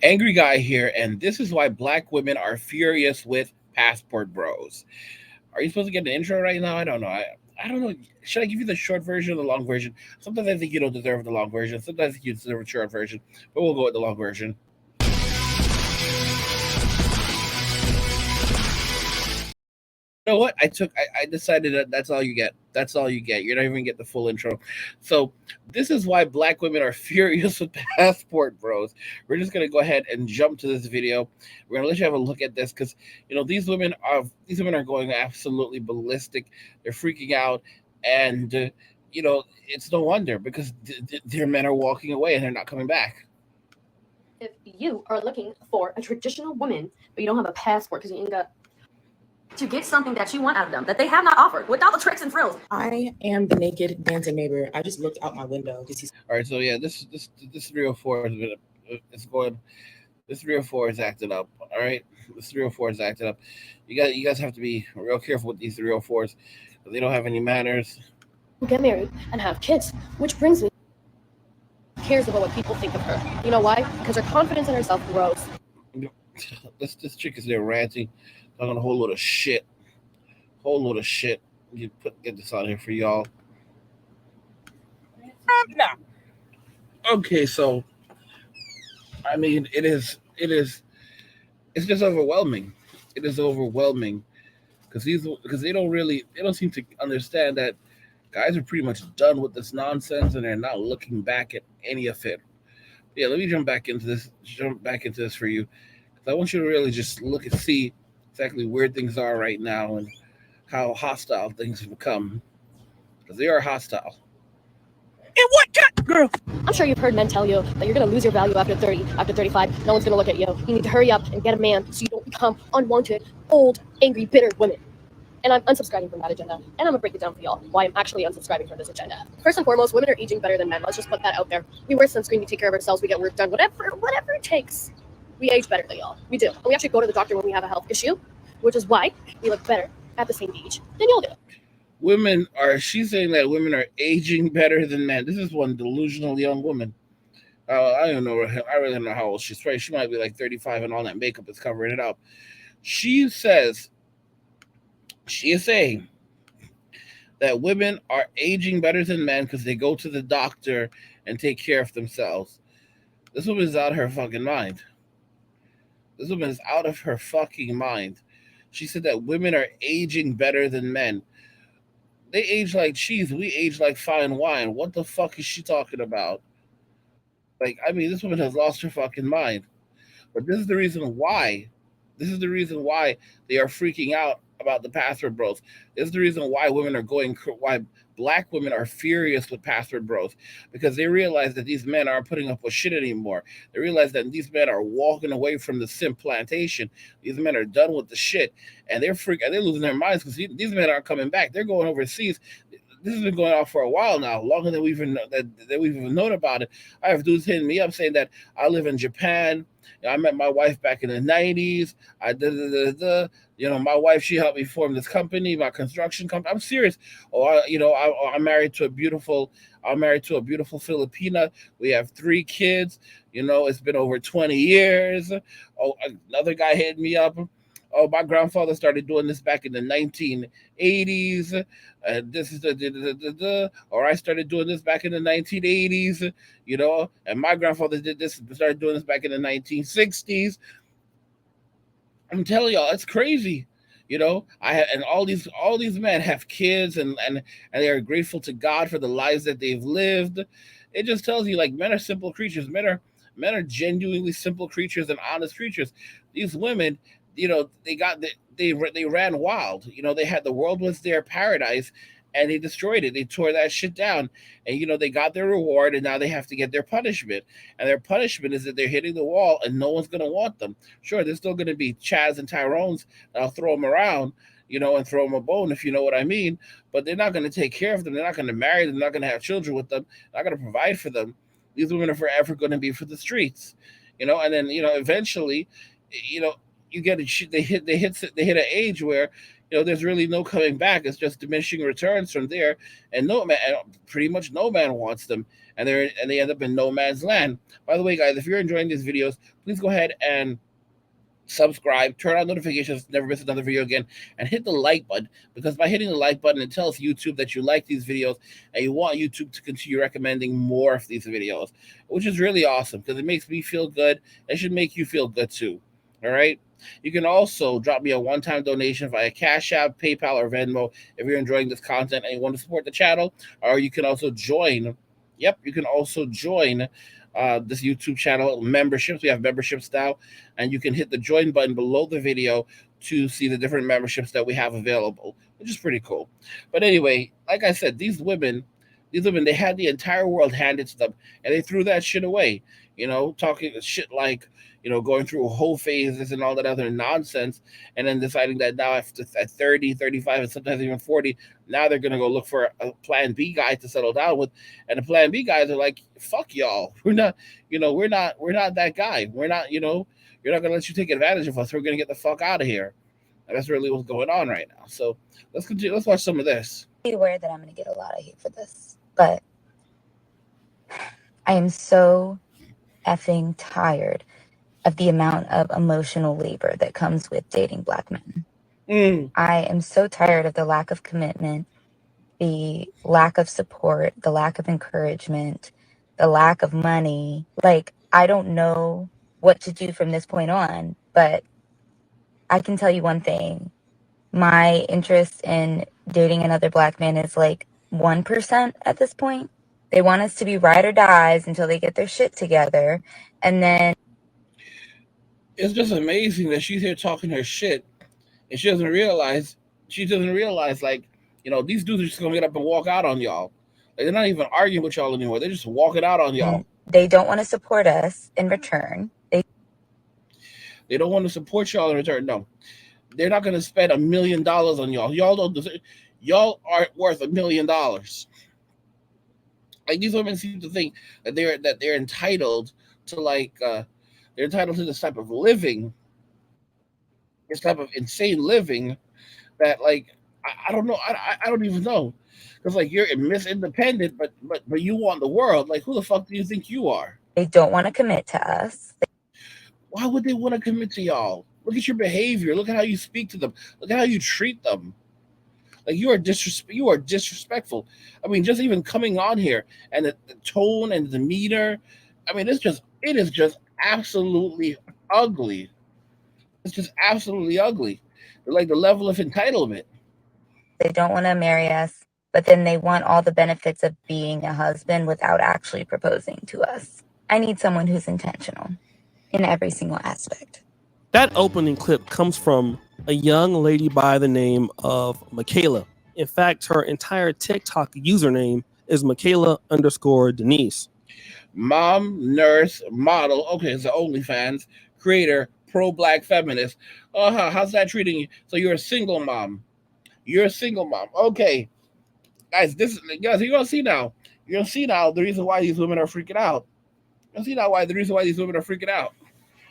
Angry guy here, and this is why black women are furious with passport bros. Are you supposed to get the intro right now? I don't know. I don't know. Should I give you the short version or the long version? Sometimes I think you don't deserve the long version. Sometimes I think you deserve a short version. But we'll go with the long version. You know what? I decided that that's all you get. That's all you get. You're not even get the full intro. So this is why black women are furious with passport bros. We're just gonna go ahead and jump to this video. We're gonna let you have a look at this because these women are going absolutely ballistic. They're freaking out, and it's no wonder because their men are walking away and they're not coming back. If you are looking for a traditional woman, but you don't have a passport because you ain't got to get something that you want out of them that they have not offered without the tricks and frills. I am the naked dancing neighbor. I just looked out my window to see. All right, so yeah, this 304 is it's going. This 304 is acting up. All right, this 304 is acting up. You guys have to be real careful with these 304s. They don't have any manners. Get married and have kids, which brings me. Cares about what people think of her. You know why? Because her confidence in herself grows. This chick is there ranting, talking a whole load of shit. Whole load of shit. Get this out here for y'all. Okay, so I mean, it's just overwhelming. It is overwhelming because they don't seem to understand that guys are pretty much done with this nonsense and they're not looking back at any of it. Yeah, let me jump back into this. Jump back into this for you because I want you to really just look and see exactly where things are right now and how hostile things have become because they are hostile. And what got girl? I'm sure you've heard men tell you that you're going to lose your value after 30, after 35. No one's going to look at you. You need to hurry up and get a man so you don't become unwanted, old, angry, bitter women. And I'm unsubscribing from that agenda. And I'm going to break it down for y'all why I'm actually unsubscribing from this agenda. First and foremost, women are aging better than men. Let's just put that out there. We wear sunscreen, we take care of ourselves, we get work done, whatever it takes. We age better than y'all. We do. And we actually go to the doctor when we have a health issue, which is why we look better at the same age than y'all do. She's saying that women are aging better than men. This is one delusional young woman. I don't know. I really don't know how old she's. She might be like 35 and all that makeup is covering it up. She is saying that women are aging better than men because they go to the doctor and take care of themselves. This woman is out of her fucking mind. This woman is out of her fucking mind. She said that women are aging better than men. They age like cheese. We age like fine wine. What the fuck is she talking about? Like, I mean, this woman has lost her fucking mind. But this is the reason why. This is the reason why they are freaking out about the password bros. This is the reason why why black women are furious with password bros because they realize that these men aren't putting up with shit anymore. They realize that these men are walking away from the simp plantation. These men are done with the shit, and they're losing their minds because these men aren't coming back. They're going overseas. This has been going on for a while now, longer than we've even known about it. I have dudes hitting me up saying that I live in Japan. I met my wife back in the 90s. My wife, she helped me form this company, my construction company. I'm serious. I'm married to a beautiful Filipina. We have 3 kids. It's been over 20 years. Oh, another guy hit me up. Oh, my grandfather started doing this back in the 1980s. This is or I started doing this back in the 1980s, and my grandfather started doing this back in the 1960s. I'm telling y'all, it's crazy. And all these men have kids and they are grateful to God for the lives that they've lived. It just tells you like men are simple creatures. Men are genuinely simple creatures and honest creatures. These women, they ran wild. They had the world was their paradise and they destroyed it. They tore that shit down. And they got their reward and now they have to get their punishment. And their punishment is that they're hitting the wall and no one's gonna want them. Sure, there's still gonna be Chaz and Tyrones that'll throw them around, and throw them a bone if you know what I mean. But they're not gonna take care of them. They're not gonna marry them, they're not gonna have children with them, they're not gonna provide for them. These women are forever gonna be for the streets. And then eventually, you get they hit an age where there's really no coming back. It's just diminishing returns from there, and no man, pretty much no man wants them, and they end up in no man's land. By the way, guys, if you're enjoying these videos, please go ahead and subscribe, turn on notifications, never miss another video again, and hit the like button, because by hitting the like button, it tells YouTube that you like these videos and you want YouTube to continue recommending more of these videos, which is really awesome because it makes me feel good. It should make you feel good too. All right. You can also drop me a one-time donation via Cash App, PayPal, or Venmo if you're enjoying this content and you want to support the channel. Or you can also join. Yep, you can also join this YouTube channel memberships. We have memberships now, and you can hit the join button below the video to see the different memberships that we have available, which is pretty cool. But anyway, like I said, these women, they had the entire world handed to them, and they threw that shit away. Talking shit like, going through whole phases and all that other nonsense, and then deciding that now at 30, 35, and sometimes even 40, now they're going to go look for a plan B guy to settle down with. And the plan B guys are like, fuck y'all. We're not that guy. You're not going to let you take advantage of us. We're going to get the fuck out of here. And that's really what's going on right now. So let's continue. Let's watch some of this. Be aware that I'm going to get a lot of hate for this, but I am so effing tired of the amount of emotional labor that comes with dating Black men. I am so tired of the lack of commitment, the lack of support, the lack of encouragement, the lack of money. Like, I don't know what to do from this point on, but I can tell you one thing. My interest in dating another Black man is like 1% at this point. They want us to be ride or dies until they get their shit together. And then It's just amazing that she's here talking her shit, and she doesn't realize, like, these dudes are just gonna get up and walk out on y'all. Like, they're not even arguing with y'all anymore. They're just walking out on y'all. they don't want to support us in return. They don't want to support y'all in return. No, they're not gonna spend $1 million on y'all. Y'all don't deserve. Y'all aren't worth $1 million. Like, these women seem to think that they're entitled to, like, they're entitled to this type of living, this type of insane living that, like, I don't know. I don't even know. Because, like, you're Miss Independent, but you want the world. Like, who the fuck do you think you are? They don't want to commit to us. Why would they want to commit to y'all? Look at your behavior. Look at how you speak to them. Look at how you treat them. Like, you are disrespectful. I mean, just even coming on here and the tone and the demeanor. I mean, it is just absolutely ugly. It's just absolutely ugly. Like, the level of entitlement. They don't want to marry us, but then they want all the benefits of being a husband without actually proposing to us. I need someone who's intentional in every single aspect. That opening clip comes from a young lady by the name of Michaela. In fact, her entire TikTok username is Michaela_Denise. Mom, nurse, model. Okay, it's the OnlyFans creator, pro-Black feminist. How's that treating you? So you're a single mom. You're a single mom. Okay, guys, you're gonna see now. You're gonna see now the reason why these women are freaking out. You'll see now the reason why these women are freaking out.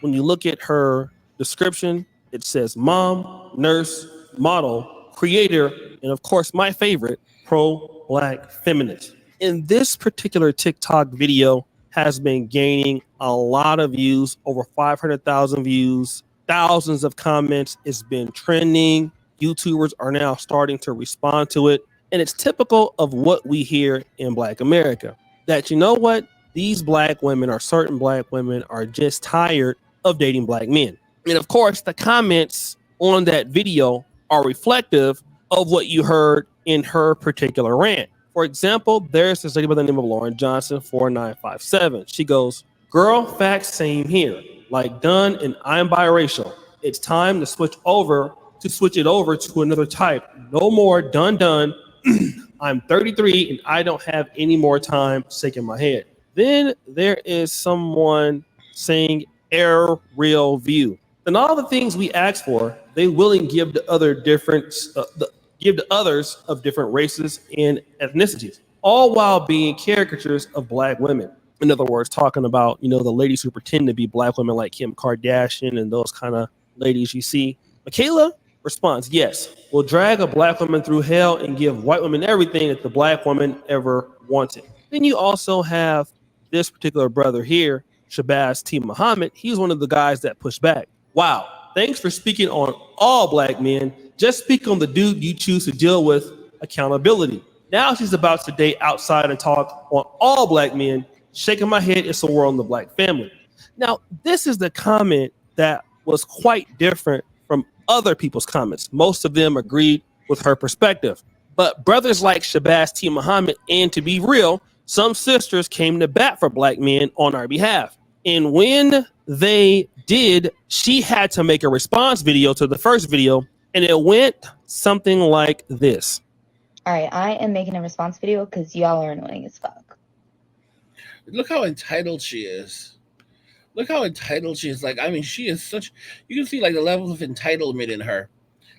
When you look at her description, it says mom, nurse, model, creator, and of course, my favorite, pro-Black feminist. In this particular TikTok video has been gaining a lot of views, over 500,000 views, thousands of comments. It's been trending. YouTubers are now starting to respond to it. And it's typical of what we hear in Black America, that, you know what? These Black women, or certain Black women, are just tired of dating Black men. And of course, the comments on that video are reflective of what you heard in her particular rant. For example, there's this lady by the name of Lauren Johnson, 4957. She goes, "Girl, facts, same here. Like, done, and I'm biracial. It's time to switch it over to another type. No more done. I'm 33 and I don't have any more time shaking my head." Then there is someone saying error real view. And all the things we ask for, they willing give to give to others of different races and ethnicities, all while being caricatures of Black women. In other words, talking about, the ladies who pretend to be Black women like Kim Kardashian and those kind of ladies you see. Michaela Response: yes, will drag a black woman through hell and give white women everything that the black woman ever wanted. Then you also have this particular brother here, Shabazz T. Muhammad. He's one of the guys that pushed back. Wow, thanks for speaking on all black men. Just speak on the dude you choose to deal with. Accountability. Now she's about to date outside and talk on all black men. Shaking my head, it's a war on the black family. Now, this is the comment that was quite different from other people's comments. Most of them agreed with her perspective. But brothers like Shabazz T. Muhammad, and to be real, some sisters came to bat for black men on our behalf. And when they did, she had to make a response video to the first video, and it went something like this. All right, I am making a response video because y'all are annoying as fuck. Look how entitled she is. Look how entitled she is. Like, I mean, she is such, you can see like the levels of entitlement in her.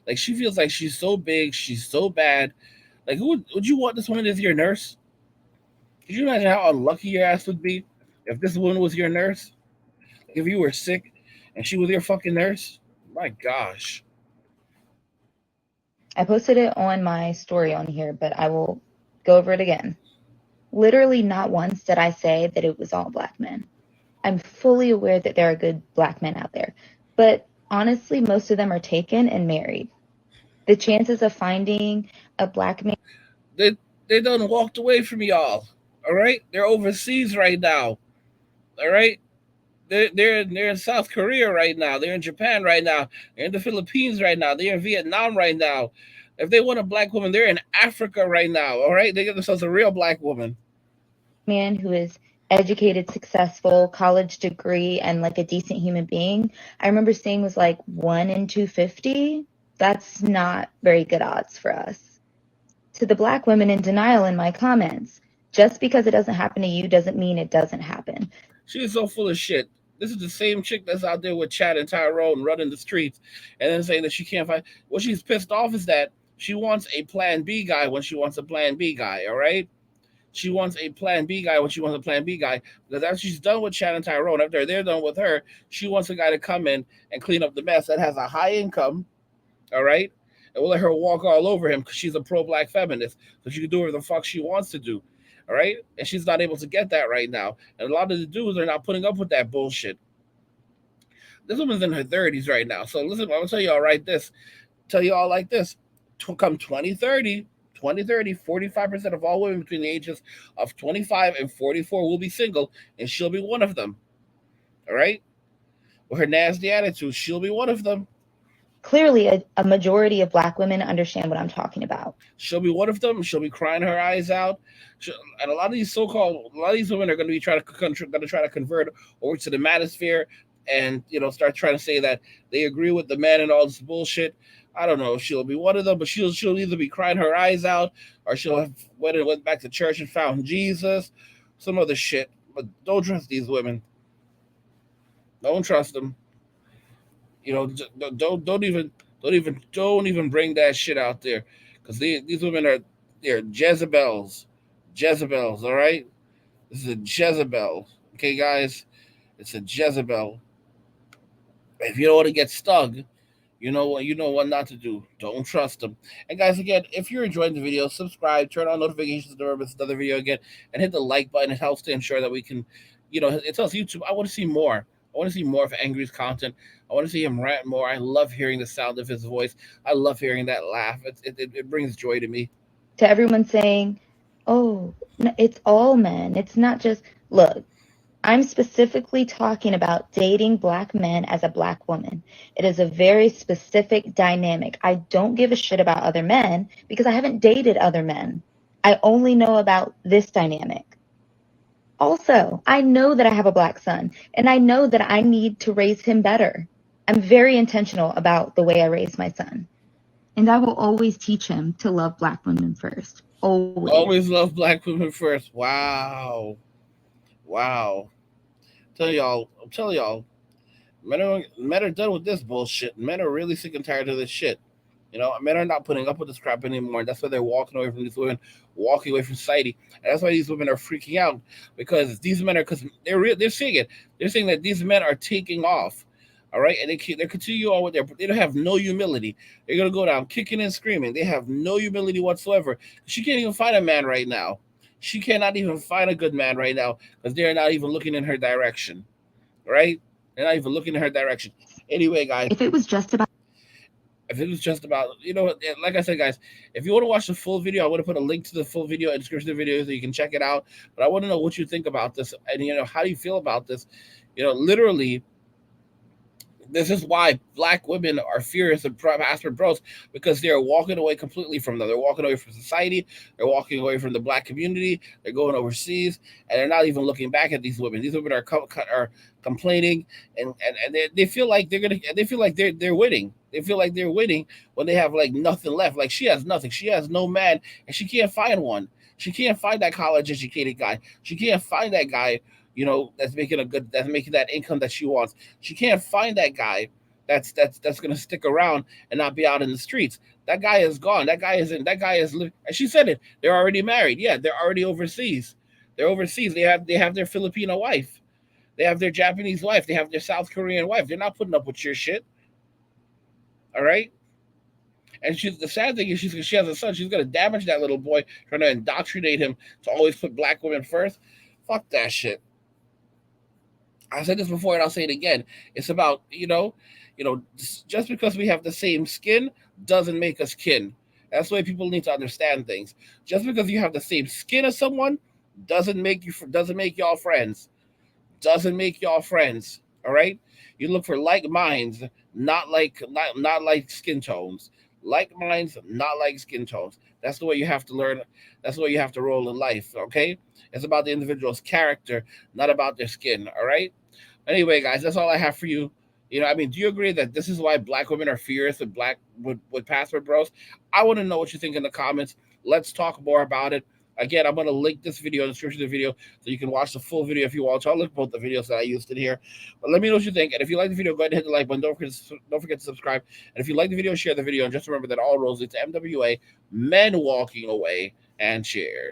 Like, she feels like she's so big, she's so bad. Like, who would you want this woman as your nurse? Could you imagine how unlucky your ass would be if this woman was your nurse? Like, if you were sick and she was your fucking nurse? My gosh. I posted it on my story on here, but I will go over it again. Literally not once did I say that it was all black men. I'm fully aware that there are good black men out there, but honestly, most of them are taken and married. The chances of finding a black man... They done walked away from y'all, all right? They're overseas right now, all right? They're in South Korea right now. They're in Japan right now. They're in the Philippines right now. They're in Vietnam right now. If they want a black woman, they're in Africa right now, all right? They get themselves a real black woman. Man who is educated, successful, college degree, and like a decent human being, I remember seeing was like 1 in 250. That's not very good odds for us. To the black women in denial in my comments, just because it doesn't happen to you doesn't mean it doesn't happen. She is so full of shit. This is the same chick that's out there with Chad and Tyrone running the streets and then saying that she can't find. What she's pissed off is that she wants a plan B guy when she wants a plan B guy, all right? She wants a plan B guy when she wants a plan B guy. Because after she's done with Chad and Tyrone, after they're done with her, she wants a guy to come in and clean up the mess that has a high income, all right? And we'll let her walk all over him because she's a pro-black feminist. So she can do whatever the fuck she wants to do. All right. And she's not able to get that right now. And a lot of the dudes are not putting up with that bullshit. This woman's in her 30s right now. So listen, I'm going to tell y'all tell y'all like this. Come 2030, 45% of all women between the ages of 25 and 44 will be single, and she'll be one of them. All right? With her nasty attitude, she'll be one of them. Clearly, a majority of black women understand what I'm talking about. She'll be one of them. She'll be crying her eyes out. And a lot of these women are going to be trying to convert over to the manosphere and, start trying to say that they agree with the men and all this bullshit. I don't know if she'll be one of them, but she'll either be crying her eyes out or she'll have went back to church and found Jesus, some other shit. But don't trust these women. Don't trust them. Don't even bring that shit out there, because these women they're Jezebels, all right. This is a Jezebel, okay, guys. It's a Jezebel. If you don't want to get stung, you know what not to do. Don't trust them. And guys, again, if you're enjoying the video, subscribe, turn on notifications to never miss another video again, and hit the like button. It helps to ensure that we can, it tells YouTube I want to see more. I want to see more of Angry's content. I want to see him rant more. I love hearing the sound of his voice. I love hearing that laugh. It brings joy to me. To everyone saying, oh, no, it's all men. It's not just, look, I'm specifically talking about dating black men as a black woman. It is a very specific dynamic. I don't give a shit about other men because I haven't dated other men. I only know about this dynamic. Also, I know that I have a black son, and I know that I need to raise him better. I'm very intentional about the way I raise my son. And I will always teach him to love black women first. Always love black women first. Wow. I'm telling y'all, men are done with this bullshit. Men are really sick and tired of this shit. Men are not putting up with this crap anymore. And that's why they're walking away from these women, walking away from society. And that's why these women are freaking out, because these men they're seeing it. They're saying that these men are taking off. All right, and they continue on with they don't have no humility. They're gonna go down kicking and screaming. They have no humility whatsoever. She can't even find a man right now. She cannot even find a good man right now because they're not even looking in her direction. Right? They're not even looking in her direction. Anyway, guys, If it was just about if it was just about, like I said, guys, if you want to watch the full video, I want to put a link to the full video in the description of the video so you can check it out. But I want to know what you think about this, and how do you feel about this? Literally, this is why black women are furious and pastor bros, because they're walking away completely from them. They're walking away from society. They're walking away from the black community. They're going overseas, and they're not even looking back at these women. These women are complaining, and they feel like they feel like they're winning. They feel like they're winning when they have like nothing left. Like she has nothing. She has no man, and she can't find one. She can't find that college educated guy. She can't find that guy that's making that income that she wants. She can't find that guy that's going to stick around and not be out in the streets. That guy is gone. That guy is and she said it. They're already married. Yeah, they're already overseas. They're overseas. They have their Filipino wife. They have their Japanese wife. They have their South Korean wife. They're not putting up with your shit. All right? And the sad thing is she has a son. She's going to damage that little boy, trying to indoctrinate him to always put black women first. Fuck that shit. I said this before and I'll say it again. It's about, just because we have the same skin doesn't make us kin. That's the way people need to understand things. Just because you have the same skin as someone doesn't make y'all friends. Doesn't make y'all friends. All right? You look for like minds, not like skin tones. Like minds, not like skin tones. That's the way you have to learn. That's the way you have to roll in life. Okay? It's about the individual's character, not about their skin. All right. Anyway, guys, that's all I have for you. Do you agree that this is why black women are furious with password bros? I want to know what you think in the comments. Let's talk more about it. Again, I'm going to link this video in the description of the video so you can watch the full video if you want. I'll link both the videos that I used in here. But let me know what you think. And if you like the video, go ahead and hit the like button. Don't forget to subscribe. And if you like the video, share the video. And just remember that all roads lead to MWA, men walking away, and cheers.